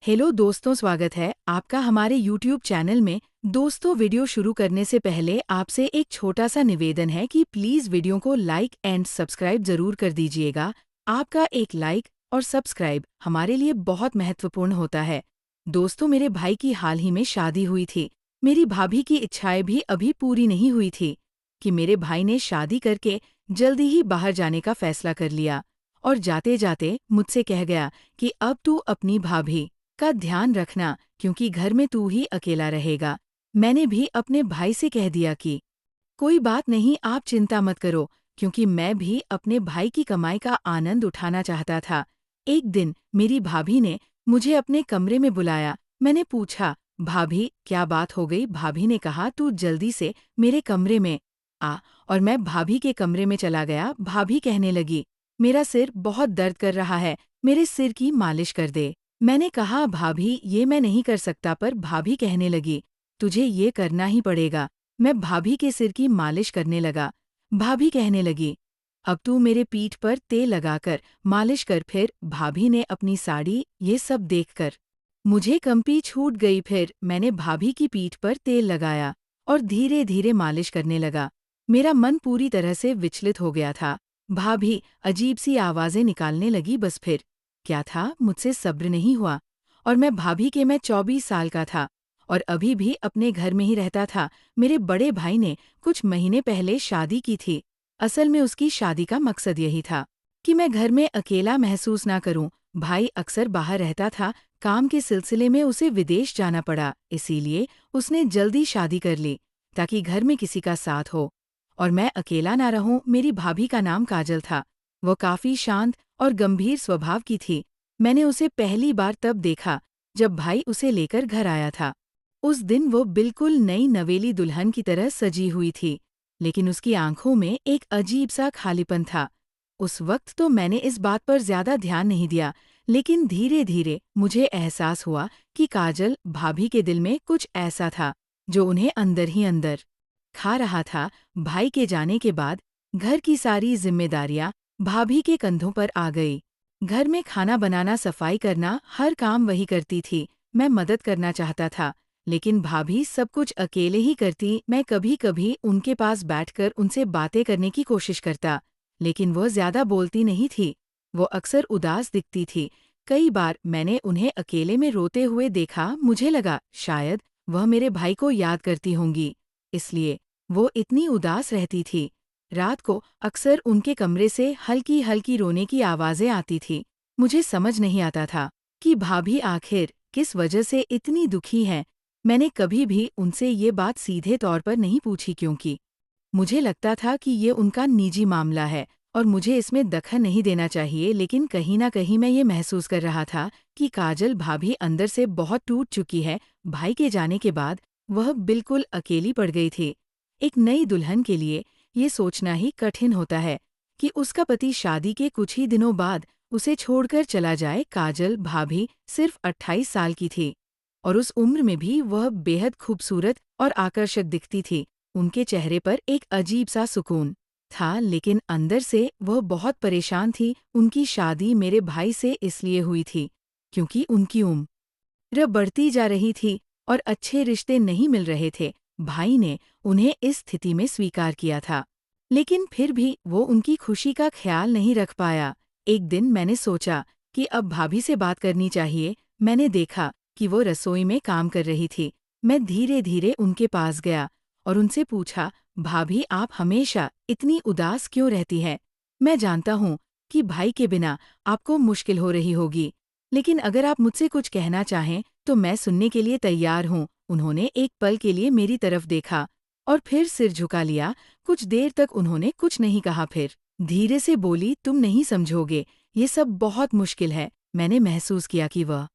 Hello दोस्तों, स्वागत है आपका हमारे YouTube चैनल में। दोस्तों, वीडियो शुरू करने से पहले आपसे एक छोटा सा निवेदन है कि प्लीज़ वीडियो को लाइक एंड सब्सक्राइब ज़रूर कर दीजिएगा। आपका एक लाइक और सब्सक्राइब हमारे लिए बहुत महत्वपूर्ण होता है। दोस्तों, मेरे भाई की हाल ही में शादी हुई थी। मेरी भाभी की इच्छाएं भी अभी पूरी नहीं हुई थी कि मेरे भाई ने शादी करके जल्दी ही बाहर जाने का फैसला कर लिया और जाते जाते मुझसे कह गया कि अब तू अपनी भाभी का ध्यान रखना, क्योंकि घर में तू ही अकेला रहेगा। मैंने भी अपने भाई से कह दिया कि कोई बात नहीं, आप चिंता मत करो, क्योंकि मैं भी अपने भाई की कमाई का आनंद उठाना चाहता था। एक दिन मेरी भाभी ने मुझे अपने कमरे में बुलाया। मैंने पूछा, भाभी क्या बात हो गई? भाभी ने कहा, तू जल्दी से मेरे कमरे में आ। और मैं भाभी के कमरे में चला गया। भाभी कहने लगी, मेरा सिर बहुत दर्द कर रहा है, मेरे सिर की मालिश कर दे। मैंने कहा, भाभी ये मैं नहीं कर सकता। पर भाभी कहने लगी, तुझे ये करना ही पड़ेगा। मैं भाभी के सिर की मालिश करने लगा। भाभी कहने लगी, अब तू मेरे पीठ पर तेल लगाकर मालिश कर। फिर भाभी ने अपनी साड़ी, ये सब देखकर मुझे कंपी छूट गई। फिर मैंने भाभी की पीठ पर तेल लगाया और धीरे धीरे मालिश करने लगा। मेरा मन पूरी तरह से विचलित हो गया था। भाभी अजीब सी आवाजें निकालने लगी। बस फिर क्या था, मुझसे सब्र नहीं हुआ और मैं 24 साल का था और अभी भी अपने घर में ही रहता था। मेरे बड़े भाई ने कुछ महीने पहले शादी की थी। असल में उसकी शादी का मकसद यही था कि मैं घर में अकेला महसूस ना करूं। भाई अक्सर बाहर रहता था, काम के सिलसिले में उसे विदेश जाना पड़ा, इसीलिए उसने जल्दी शादी कर ली ताकि घर में किसी का साथ हो और मैं अकेला ना रहूं। मेरी भाभी का नाम काजल था। वो काफी शांत और गंभीर स्वभाव की थी। मैंने उसे पहली बार तब देखा जब भाई उसे लेकर घर आया था। उस दिन वो बिल्कुल नई नवेली दुल्हन की तरह सजी हुई थी, लेकिन उसकी आंखों में एक अजीब सा खालीपन था। उस वक्त तो मैंने इस बात पर ज्यादा ध्यान नहीं दिया, लेकिन धीरे धीरे मुझे एहसास हुआ कि काजल भाभी के दिल में कुछ ऐसा था जो उन्हें अंदर ही अंदर खा रहा था। भाई के जाने के बाद घर की सारी जिम्मेदारियां भाभी के कंधों पर आ गई। घर में खाना बनाना, सफाई करना, हर काम वही करती थी। मैं मदद करना चाहता था, लेकिन भाभी सब कुछ अकेले ही करती। मैं कभी कभी उनके पास बैठकर उनसे बातें करने की कोशिश करता, लेकिन वह ज्यादा बोलती नहीं थी। वो अक्सर उदास दिखती थी। कई बार मैंने उन्हें अकेले में रोते हुए देखा। मुझे लगा शायद वह मेरे भाई को याद करती होंगी, इसलिए वो इतनी उदास रहती थी। रात को अक्सर उनके कमरे से हल्की हल्की रोने की आवाजें आती थी। मुझे समझ नहीं आता था कि भाभी आखिर किस वजह से इतनी दुखी हैं। मैंने कभी भी उनसे ये बात सीधे तौर पर नहीं पूछी, क्योंकि मुझे लगता था कि ये उनका निजी मामला है और मुझे इसमें दखल नहीं देना चाहिए। लेकिन कहीं ना कहीं मैं ये महसूस कर रहा था कि काजल भाभी अंदर से बहुत टूट चुकी है। भाई के जाने के बाद वह बिल्कुल अकेली पड़ गई थी। एक नई दुल्हन के लिए ये सोचना ही कठिन होता है कि उसका पति शादी के कुछ ही दिनों बाद उसे छोड़कर चला जाए। काजल भाभी सिर्फ 28 साल की थी और उस उम्र में भी वह बेहद खूबसूरत और आकर्षक दिखती थी। उनके चेहरे पर एक अजीब सा सुकून था, लेकिन अंदर से वह बहुत परेशान थी। उनकी शादी मेरे भाई से इसलिए हुई थी क्योंकि उनकी उम्र बढ़ती जा रही थी और अच्छे रिश्ते नहीं मिल रहे थे। भाई ने उन्हें इस स्थिति में स्वीकार किया था, लेकिन फिर भी वो उनकी खुशी का ख्याल नहीं रख पाया। एक दिन मैंने सोचा कि अब भाभी से बात करनी चाहिए। मैंने देखा कि वो रसोई में काम कर रही थी। मैं धीरे धीरे उनके पास गया और उनसे पूछा, भाभी आप हमेशा इतनी उदास क्यों रहती हैं? मैं जानता हूँ कि भाई के बिना आपको मुश्किल हो रही होगी, लेकिन अगर आप मुझसे कुछ कहना चाहें तो मैं सुनने के लिए तैयार हूँ। उन्होंने एक पल के लिए मेरी तरफ देखा और फिर सिर झुका लिया। कुछ देर तक उन्होंने कुछ नहीं कहा, फिर धीरे से बोली, तुम नहीं समझोगे, ये सब बहुत मुश्किल है। मैंने महसूस किया कि वह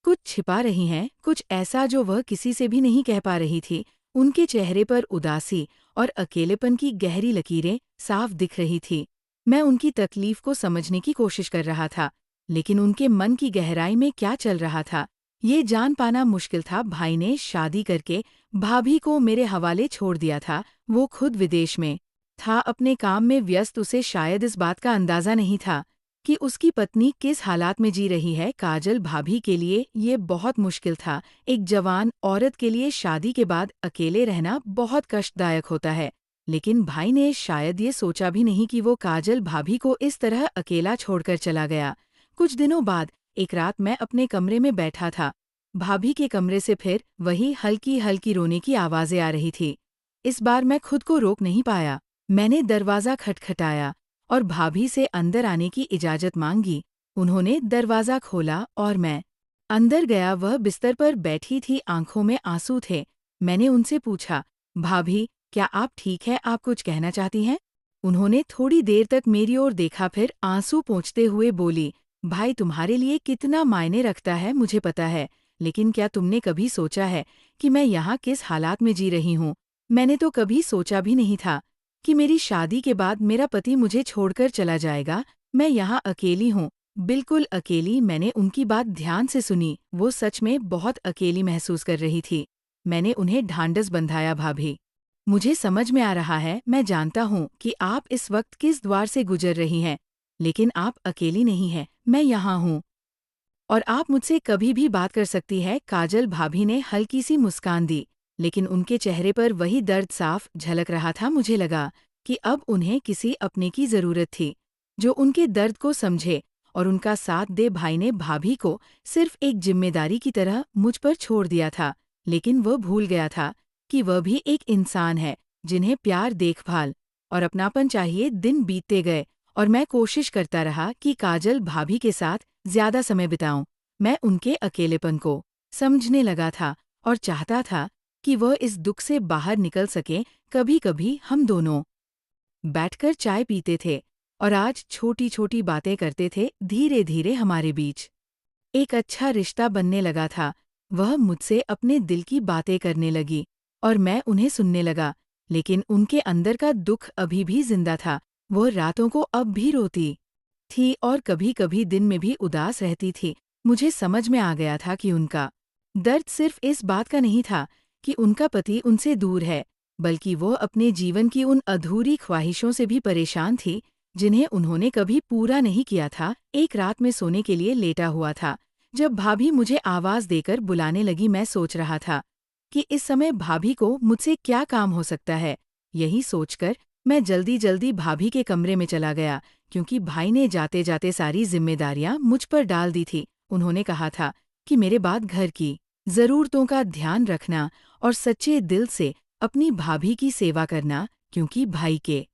कुछ छिपा रही हैं, कुछ ऐसा जो वह किसी से भी नहीं कह पा रही थी। उनके चेहरे पर उदासी और अकेलेपन की गहरी लकीरें साफ दिख रही थी। मैं उनकी तकलीफ को समझने की कोशिश कर रहा था, लेकिन उनके मन की गहराई में क्या चल रहा था, ये जान पाना मुश्किल था। भाई ने शादी करके भाभी को मेरे हवाले छोड़ दिया था। वो खुद विदेश में था, अपने काम में व्यस्त। उसे शायद इस बात का अंदाजा नहीं था कि उसकी पत्नी किस हालात में जी रही है। काजल भाभी के लिए ये बहुत मुश्किल था। एक जवान औरत के लिए शादी के बाद अकेले रहना बहुत कष्टदायक होता है। लेकिन भाई ने शायद ये सोचा भी नहीं कि वो काजल भाभी को इस तरह अकेला छोड़कर चला गया। कुछ दिनों बाद एक रात मैं अपने कमरे में बैठा था। भाभी के कमरे से फिर वही हल्की हल्की रोने की आवाजें आ रही थी। इस बार मैं खुद को रोक नहीं पाया। मैंने दरवाजा खटखटाया और भाभी से अंदर आने की इजाजत मांगी। उन्होंने दरवाजा खोला और मैं अंदर गया। वह बिस्तर पर बैठी थी, आंखों में आंसू थे। मैंने उनसे पूछा, भाभी क्या आप ठीक है, आप कुछ कहना चाहती हैं? उन्होंने थोड़ी देर तक मेरी ओर देखा, फिर आंसू पोंछते हुए बोली, भाई तुम्हारे लिए कितना मायने रखता है मुझे पता है, लेकिन क्या तुमने कभी सोचा है कि मैं यहाँ किस हालात में जी रही हूँ? मैंने तो कभी सोचा भी नहीं था कि मेरी शादी के बाद मेरा पति मुझे छोड़कर चला जाएगा। मैं यहाँ अकेली हूँ, बिल्कुल अकेली। मैंने उनकी बात ध्यान से सुनी। वो सच में बहुत अकेली महसूस कर रही थी। मैंने उन्हें ढांढस बंधाया, भाभी मुझे समझ में आ रहा है, मैं जानता हूँ कि आप इस वक्त किस द्वार से गुजर रही हैं, लेकिन आप अकेली नहीं हैं, मैं यहाँ हूँ और आप मुझसे कभी भी बात कर सकती है। काजल भाभी ने हल्की सी मुस्कान दी, लेकिन उनके चेहरे पर वही दर्द साफ झलक रहा था। मुझे लगा कि अब उन्हें किसी अपने की जरूरत थी जो उनके दर्द को समझे और उनका साथ दे। भाई ने भाभी को सिर्फ एक जिम्मेदारी की तरह मुझ पर छोड़ दिया था, लेकिन वह भूल गया था कि वह भी एक इंसान है जिन्हें प्यार, देखभाल और अपनापन चाहिए। दिन बीतते गए और मैं कोशिश करता रहा कि काजल भाभी के साथ ज्यादा समय बिताऊं। मैं उनके अकेलेपन को समझने लगा था और चाहता था कि वह इस दुख से बाहर निकल सके। कभी कभी हम दोनों बैठकर चाय पीते थे और आज छोटी छोटी बातें करते थे। धीरे धीरे हमारे बीच एक अच्छा रिश्ता बनने लगा था। वह मुझसे अपने दिल की बातें करने लगी और मैं उन्हें सुनने लगा, लेकिन उनके अंदर का दुख अभी भी जिंदा था। वो रातों को अब भी रोती थी और कभी कभी दिन में भी उदास रहती थी। मुझे समझ में आ गया था कि उनका दर्द सिर्फ इस बात का नहीं था कि उनका पति उनसे दूर है, बल्कि वो अपने जीवन की उन अधूरी ख्वाहिशों से भी परेशान थी जिन्हें उन्होंने कभी पूरा नहीं किया था। एक रात में सोने के लिए लेटा हुआ था जब भाभी मुझे आवाज देकर बुलाने लगी। मैं सोच रहा था कि इस समय भाभी को मुझसे क्या काम हो सकता है। यही सोचकर मैं जल्दी जल्दी भाभी के कमरे में चला गया, क्योंकि भाई ने जाते जाते सारी जिम्मेदारियां मुझ पर डाल दी थी। उन्होंने कहा था कि मेरे बाद घर की जरूरतों का ध्यान रखना और सच्चे दिल से अपनी भाभी की सेवा करना, क्योंकि भाई के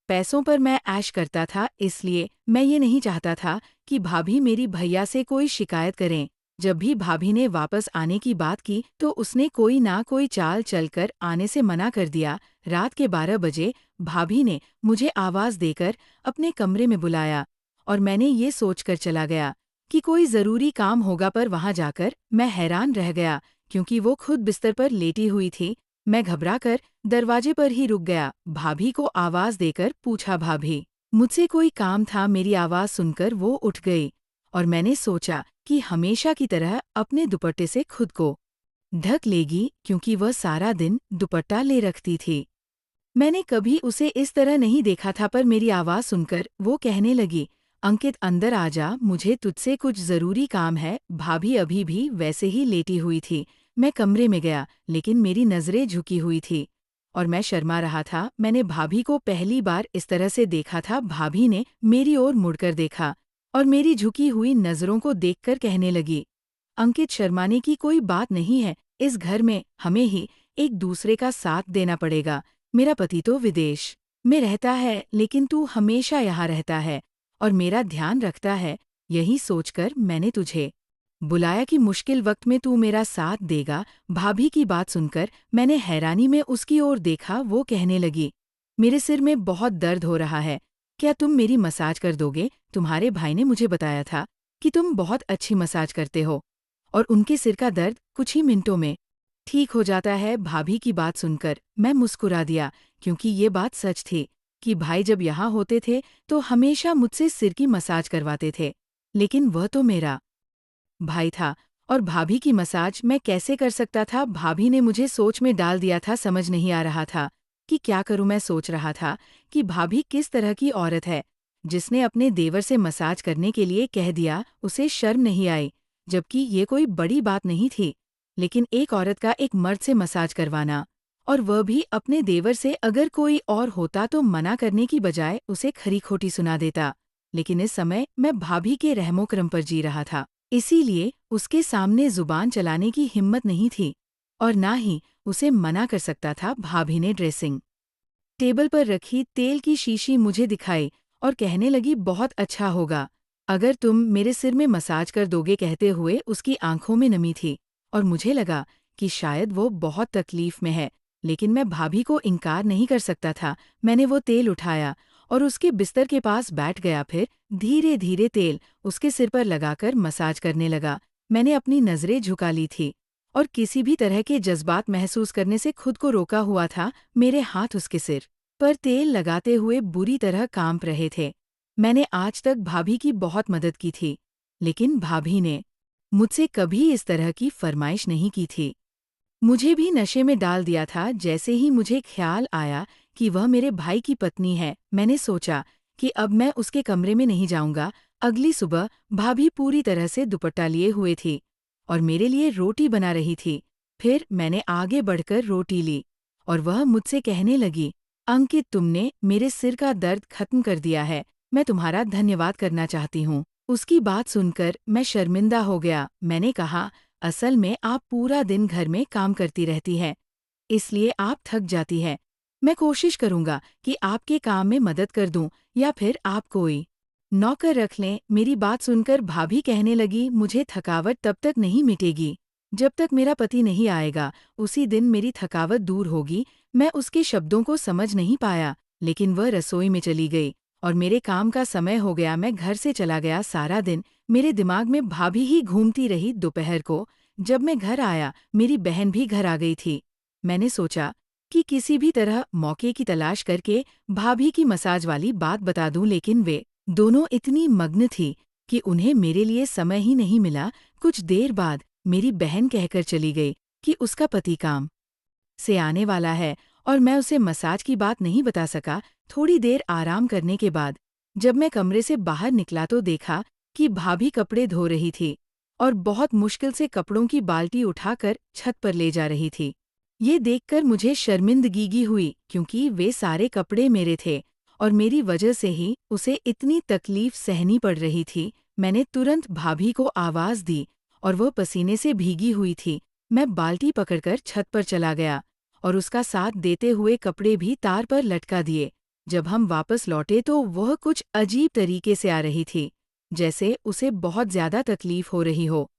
पैसों पर मैं ऐश करता था, इसलिए मैं ये नहीं चाहता था कि भाभी मेरी भैया से कोई शिकायत करें। जब भी भाभी ने वापस आने की बात की तो उसने कोई ना कोई चाल चलकर आने से मना कर दिया। रात के 12 बजे भाभी ने मुझे आवाज देकर अपने कमरे में बुलाया और मैंने ये सोचकर चला गया कि कोई जरूरी काम होगा, पर वहां जाकर मैं हैरान रह गया क्योंकि वो खुद बिस्तर पर लेटी हुई थी। मैं घबराकर दरवाजे पर ही रुक गया। भाभी को आवाज देकर पूछा, भाभी मुझसे कोई काम था? मेरी आवाज सुनकर वो उठ गई और मैंने सोचा कि हमेशा की तरह अपने दुपट्टे से खुद को ढक लेगी, क्योंकि वह सारा दिन दुपट्टा ले रखती थी। मैंने कभी उसे इस तरह नहीं देखा था, पर मेरी आवाज सुनकर वो कहने लगी, अंकित अंदर आ जा, मुझे तुझसे कुछ जरूरी काम है। भाभी अभी भी वैसे ही लेटी हुई थी। मैं कमरे में गया, लेकिन मेरी नजरें झुकी हुई थी और मैं शर्मा रहा था। मैंने भाभी को पहली बार इस तरह से देखा था। भाभी ने मेरी ओर मुड़कर देखा और मेरी झुकी हुई नजरों को देखकर कहने लगी, अंकित शर्माने की कोई बात नहीं है, इस घर में हमें ही एक दूसरे का साथ देना पड़ेगा। मेरा पति तो विदेश में रहता है, लेकिन तू हमेशा यहाँ रहता है और मेरा ध्यान रखता है। यही सोचकर मैंने तुझे बुलाया कि मुश्किल वक्त में तू मेरा साथ देगा। भाभी की बात सुनकर मैंने हैरानी में उसकी ओर देखा। वो कहने लगी, मेरे सिर में बहुत दर्द हो रहा है, क्या तुम मेरी मसाज कर दोगे? तुम्हारे भाई ने मुझे बताया था कि तुम बहुत अच्छी मसाज करते हो और उनके सिर का दर्द कुछ ही मिनटों में ठीक हो जाता है। भाभी की बात सुनकर मैं मुस्कुरा दिया, क्योंकि ये बात सच थी कि भाई जब यहाँ होते थे तो हमेशा मुझसे सिर की मसाज करवाते थे, लेकिन वह तो मेरा भाई था और भाभी की मसाज मैं कैसे कर सकता था? भाभी ने मुझे सोच में डाल दिया था। समझ नहीं आ रहा था कि क्या करूं। मैं सोच रहा था कि भाभी किस तरह की औरत है जिसने अपने देवर से मसाज करने के लिए कह दिया, उसे शर्म नहीं आई, जबकि ये कोई बड़ी बात नहीं थी। लेकिन एक औरत का एक मर्द से मसाज करवाना, और वह भी अपने देवर से, अगर कोई और होता तो मना करने की बजाय उसे खरी खोटी सुना देता। लेकिन इस समय मैं भाभी के रहमो-करम पर जी रहा था, इसीलिए उसके सामने जुबान चलाने की हिम्मत नहीं थी, और ना ही उसे मना कर सकता था। भाभी ने ड्रेसिंग टेबल पर रखी तेल की शीशी मुझे दिखाई और कहने लगी, बहुत अच्छा होगा अगर तुम मेरे सिर में मसाज कर दोगे। कहते हुए उसकी आंखों में नमी थी, और मुझे लगा कि शायद वो बहुत तकलीफ में है, लेकिन मैं भाभी को इनकार नहीं कर सकता था। मैंने वो तेल उठाया और उसके बिस्तर के पास बैठ गया, फिर धीरे धीरे तेल उसके सिर पर लगाकर मसाज करने लगा। मैंने अपनी नज़रें झुका ली थी और किसी भी तरह के जज्बात महसूस करने से खुद को रोका हुआ था। मेरे हाथ उसके सिर पर तेल लगाते हुए बुरी तरह कांप रहे थे। मैंने आज तक भाभी की बहुत मदद की थी, लेकिन भाभी ने मुझसे कभी इस तरह की फरमाइश नहीं की थी। मुझे भी नशे में डाल दिया था। जैसे ही मुझे ख्याल आया कि वह मेरे भाई की पत्नी है, मैंने सोचा कि अब मैं उसके कमरे में नहीं जाऊंगा। अगली सुबह भाभी पूरी तरह से दुपट्टा लिए हुए थी और मेरे लिए रोटी बना रही थी। फिर मैंने आगे बढ़कर रोटी ली और वह मुझसे कहने लगी, अंकित, तुमने मेरे सिर का दर्द खत्म कर दिया है, मैं तुम्हारा धन्यवाद करना चाहती हूँ। उसकी बात सुनकर मैं शर्मिंदा हो गया। मैंने कहा, असल में आप पूरा दिन घर में काम करती रहती हैं, इसलिए आप थक जाती है। मैं कोशिश करूंगा कि आपके काम में मदद कर दूं, या फिर आप कोई नौकर रख लें। मेरी बात सुनकर भाभी कहने लगी, मुझे थकावट तब तक नहीं मिटेगी जब तक मेरा पति नहीं आएगा। उसी दिन मेरी थकावट दूर होगी। मैं उसके शब्दों को समझ नहीं पाया, लेकिन वह रसोई में चली गई और मेरे काम का समय हो गया। मैं घर से चला गया। सारा दिन मेरे दिमाग में भाभी ही घूमती रही। दोपहर को जब मैं घर आया, मेरी बहन भी घर आ गई थी। मैंने सोचा कि किसी भी तरह मौके की तलाश करके भाभी की मसाज वाली बात बता दूं, लेकिन वे दोनों इतनी मग्न थी कि उन्हें मेरे लिए समय ही नहीं मिला। कुछ देर बाद मेरी बहन कहकर चली गई कि उसका पति काम से आने वाला है, और मैं उसे मसाज की बात नहीं बता सका। थोड़ी देर आराम करने के बाद जब मैं कमरे से बाहर निकला तो देखा कि भाभी कपड़े धो रही थी और बहुत मुश्किल से कपड़ों की बाल्टी उठाकर छत पर ले जा रही थी। ये देखकर मुझे शर्मिंदगी हुई, क्योंकि वे सारे कपड़े मेरे थे और मेरी वजह से ही उसे इतनी तकलीफ सहनी पड़ रही थी। मैंने तुरंत भाभी को आवाज़ दी और वह पसीने से भीगी हुई थी। मैं बाल्टी पकड़कर छत पर चला गया और उसका साथ देते हुए कपड़े भी तार पर लटका दिए। जब हम वापस लौटे तो वह कुछ अजीब तरीके से आ रही थी, जैसे उसे बहुत ज्यादा तकलीफ हो रही हो।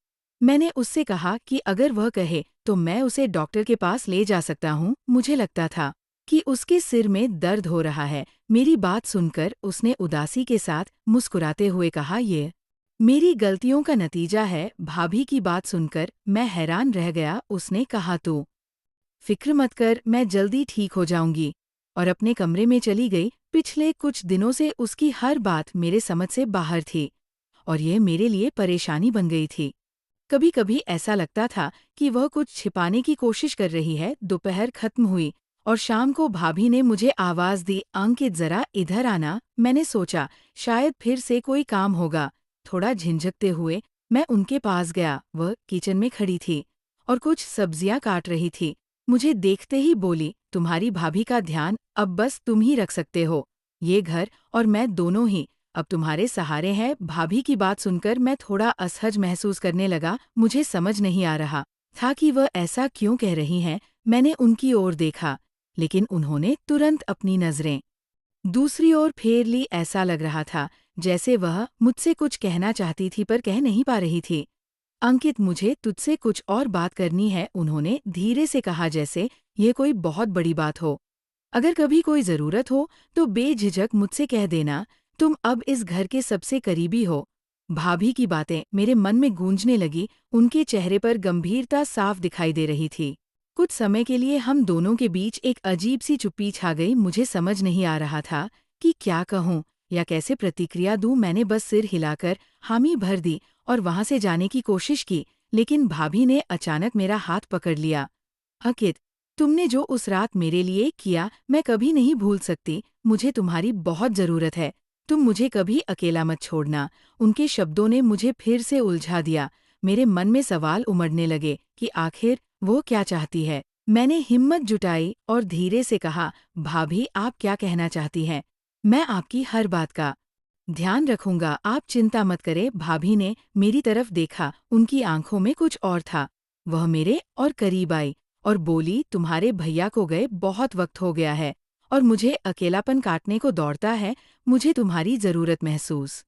मैंने उससे कहा कि अगर वह कहे तो मैं उसे डॉक्टर के पास ले जा सकता हूँ। मुझे लगता था कि उसके सिर में दर्द हो रहा है। मेरी बात सुनकर उसने उदासी के साथ मुस्कुराते हुए कहा, ये मेरी गलतियों का नतीजा है। भाभी की बात सुनकर मैं हैरान रह गया। उसने कहा, तो फिक्र मत कर, मैं जल्दी ठीक हो जाऊंगी, और अपने कमरे में चली गई। पिछले कुछ दिनों से उसकी हर बात मेरे समझ से बाहर थी और यह मेरे लिए परेशानी बन गई थी। कभी कभी ऐसा लगता था कि वह कुछ छिपाने की कोशिश कर रही है। दोपहर खत्म हुई और शाम को भाभी ने मुझे आवाज़ दी, अंकित, जरा इधर आना। मैंने सोचा शायद फिर से कोई काम होगा। थोड़ा झिंझकते हुए मैं उनके पास गया। वह किचन में खड़ी थी और कुछ सब्जियां काट रही थी। मुझे देखते ही बोली, तुम्हारी भाभी का ध्यान अब बस तुम ही रख सकते हो। ये घर और मैं दोनों ही अब तुम्हारे सहारे हैं। भाभी की बात सुनकर मैं थोड़ा असहज महसूस करने लगा। मुझे समझ नहीं आ रहा था कि वह ऐसा क्यों कह रही हैं। मैंने उनकी ओर देखा, लेकिन उन्होंने तुरंत अपनी नज़रें दूसरी ओर फेर ली। ऐसा लग रहा था जैसे वह मुझसे कुछ कहना चाहती थी पर कह नहीं पा रही थी। अंकित, मुझे तुझसे कुछ और बात करनी है, उन्होंने धीरे से कहा, जैसे ये कोई बहुत बड़ी बात हो। अगर कभी कोई ज़रूरत हो तो बेझिझक मुझसे कह देना। तुम अब इस घर के सबसे करीबी हो। भाभी की बातें मेरे मन में गूंजने लगी। उनके चेहरे पर गंभीरता साफ दिखाई दे रही थी। कुछ समय के लिए हम दोनों के बीच एक अजीब सी चुप्पी छा गई। मुझे समझ नहीं आ रहा था कि क्या कहूँ या कैसे प्रतिक्रिया दूं। मैंने बस सिर हिलाकर हामी भर दी और वहां से जाने की कोशिश की, लेकिन भाभी ने अचानक मेरा हाथ पकड़ लिया। अंकित, तुमने जो उस रात मेरे लिए किया मैं कभी नहीं भूल सकती। मुझे तुम्हारी बहुत ज़रूरत है। तुम मुझे कभी अकेला मत छोड़ना। उनके शब्दों ने मुझे फिर से उलझा दिया। मेरे मन में सवाल उमड़ने लगे कि आखिर वो क्या चाहती है। मैंने हिम्मत जुटाई और धीरे से कहा, भाभी आप क्या कहना चाहती हैं? मैं आपकी हर बात का ध्यान रखूंगा, आप चिंता मत करें। भाभी ने मेरी तरफ देखा, उनकी आंखों में कुछ और था। वह मेरे और करीब आई और बोली, तुम्हारे भैया को गए बहुत वक्त हो गया है और मुझे अकेलापन काटने को दौड़ता है। मुझे तुम्हारी जरूरत महसूस